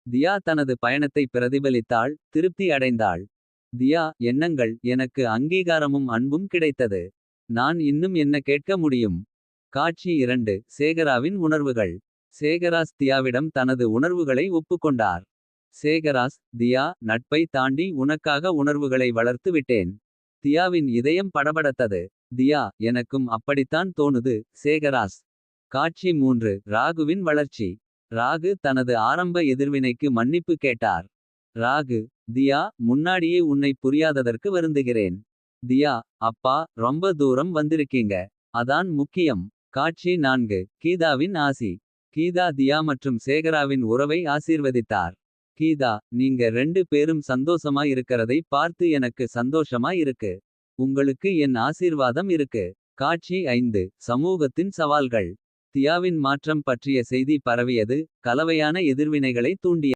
தியா தனது பயணத்தை பிரதிபலித்தாள். திருப்தி அடைந்தாள். தியா எண்ணங்கள் எனக்கு அங்கீகாரமும் அன்பும் கிடைத்தது. நான் இன்னும் என்ன கேட்க முடியும். காட்சி 2 சேகராவின் உணர்வுகள். சேகராஸ் தியாவிடம் தனது உணர்வுகளை ஒப்புக்கொண்டார். சேகராஸ் தியா நட்பை தாண்டி உனக்காக உணர்வுகளை வளர்த்து விட்டேன். தியாவின் இதயம் படபடத்தது. தியா எனக்கும் அப்படித்தான் தோணுது சேகராஸ். காட்சி 3 ராகுவின் வளர்ச்சி. ராகு தனது ஆரம்ப எதிர்வினைக்கு மன்னிப்பு கேட்டார். ராகு தியா முன்னாடியே உன்னை புரியாததற்கு வருந்துகிறேன். தியா அப்பா ரொம்ப தூரம் வந்திருக்கீங்க. அதான் முக்கியம். காட்சி 4 கீதாவின் ஆசி. கீதா தியா மற்றும் சேகராவின் உறவை ஆசீர்வதித்தார். கீதா நீங்க 2 பேரும் சந்தோஷமா இருக்கறதை பார்த்து எனக்கு சந்தோஷமா இருக்கு. உங்களுக்கு என் ஆசீர்வாதம் இருக்கு. காட்சி 5 சமூகத்தின் சவால்கள். தியாவின் மாற்றம் பற்றிய செய்தி பரவியது. கலவையான எதிர்வினைகளை தூண்டியது.